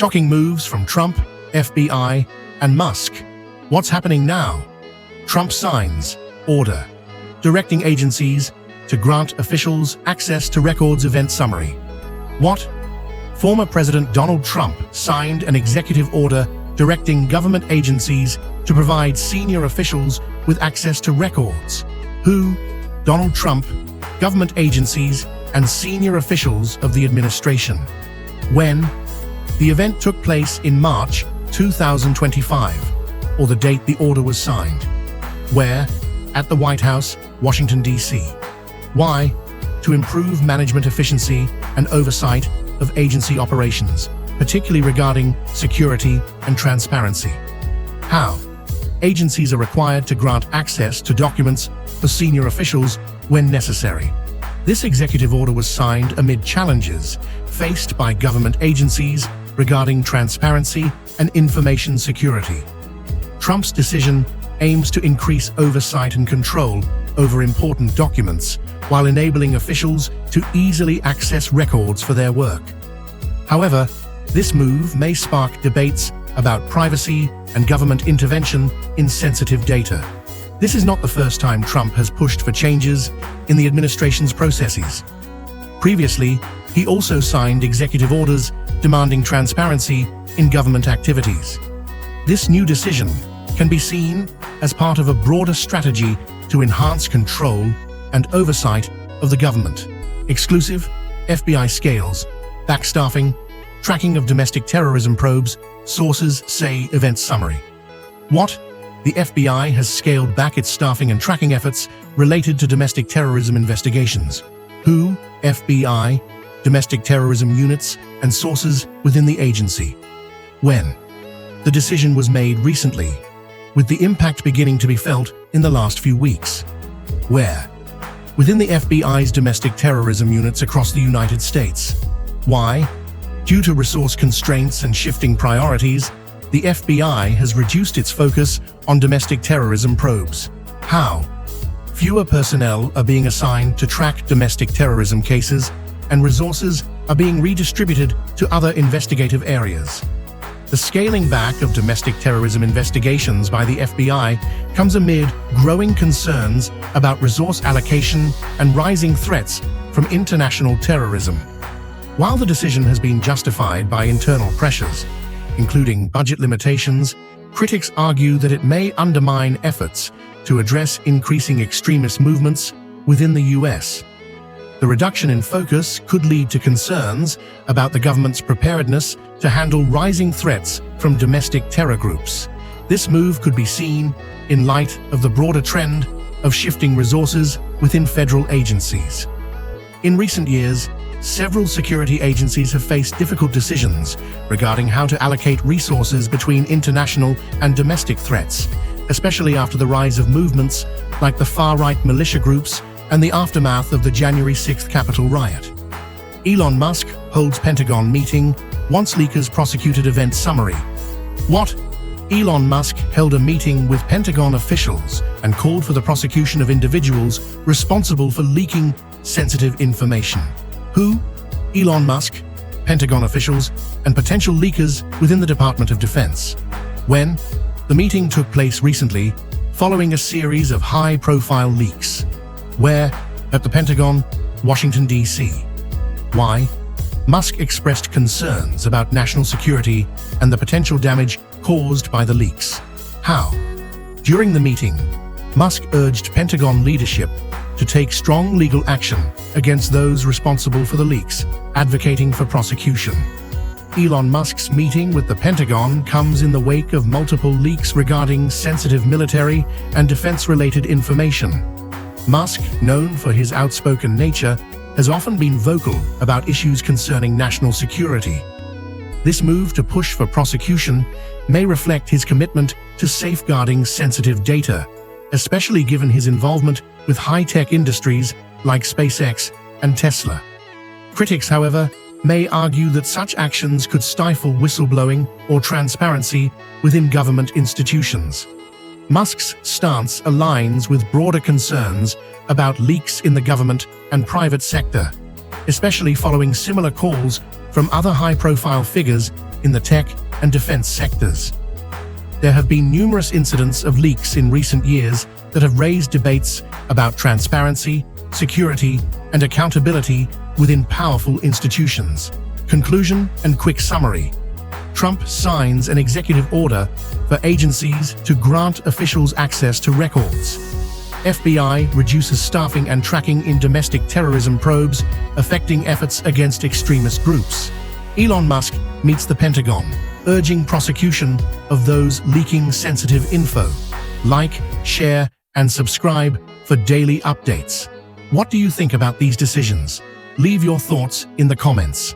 Shocking moves from Trump, FBI, and Musk. What's happening now? Trump signs order, directing agencies to grant officials access to records event summary. What? Former President Donald Trump signed an executive order directing government agencies to provide senior officials with access to records. Who? Donald Trump, government agencies, and senior officials of the administration. When? The event took place in March 2025, or the date the order was signed. Where? At the White House, Washington, D.C. Why? To improve management efficiency and oversight of agency operations, particularly regarding security and transparency. How? Agencies are required to grant access to documents for senior officials when necessary. This executive order was signed amid challenges faced by government agencies regarding transparency and information security. Trump's decision aims to increase oversight and control over important documents while enabling officials to easily access records for their work. However, this move may spark debates about privacy and government intervention in sensitive data. This is not the first time Trump has pushed for changes in the administration's processes. Previously, he also signed executive orders demanding transparency in government activities. This new decision can be seen as part of a broader strategy to enhance control and oversight of the government. Exclusive FBI scales, backstaffing, tracking of domestic terrorism probes, sources say event summary. What? The FBI has scaled back its staffing and tracking efforts related to domestic terrorism investigations. Who? FBI, domestic terrorism units, and sources within the agency. When? The decision was made recently, with the impact beginning to be felt in the last few weeks. Where? Within the FBI's domestic terrorism units across the United States. Why? Due to resource constraints and shifting priorities, the FBI has reduced its focus on domestic terrorism probes. How? Fewer personnel are being assigned to track domestic terrorism cases, and resources are being redistributed to other investigative areas. The scaling back of domestic terrorism investigations by the FBI comes amid growing concerns about resource allocation and rising threats from international terrorism. While the decision has been justified by internal pressures, including budget limitations, critics argue that it may undermine efforts to address increasing extremist movements within the U.S. The reduction in focus could lead to concerns about the government's preparedness to handle rising threats from domestic terror groups. This move could be seen in light of the broader trend of shifting resources within federal agencies. In recent years, several security agencies have faced difficult decisions regarding how to allocate resources between international and domestic threats, especially after the rise of movements like the far-right militia groups and the aftermath of the January 6th Capitol riot. Elon Musk holds Pentagon meeting, wants leakers prosecuted event summary. What? Elon Musk held a meeting with Pentagon officials and called for the prosecution of individuals responsible for leaking sensitive information. Who? Elon Musk, Pentagon officials, and potential leakers within the Department of Defense. When? The meeting took place recently, following a series of high-profile leaks. Where? At the Pentagon, Washington, D.C. Why? Musk expressed concerns about national security and the potential damage caused by the leaks. How? During the meeting, Musk urged Pentagon leadership to take strong legal action against those responsible for the leaks, advocating for prosecution. Elon Musk's meeting with the Pentagon comes in the wake of multiple leaks regarding sensitive military and defense-related information. Musk, known for his outspoken nature, has often been vocal about issues concerning national security. This move to push for prosecution may reflect his commitment to safeguarding sensitive data, especially given his involvement with high-tech industries like SpaceX and Tesla. Critics, however, may argue that such actions could stifle whistleblowing or transparency within government institutions. Musk's stance aligns with broader concerns about leaks in the government and private sector, especially following similar calls from other high-profile figures in the tech and defense sectors. There have been numerous incidents of leaks in recent years that have raised debates about transparency, security, and accountability within powerful institutions. Conclusion and quick summary. Trump signs an executive order for agencies to grant officials access to records. FBI reduces staffing and tracking in domestic terrorism probes, affecting efforts against extremist groups. Elon Musk meets the Pentagon, urging prosecution of those leaking sensitive info. Like, share, and subscribe for daily updates. What do you think about these decisions? Leave your thoughts in the comments.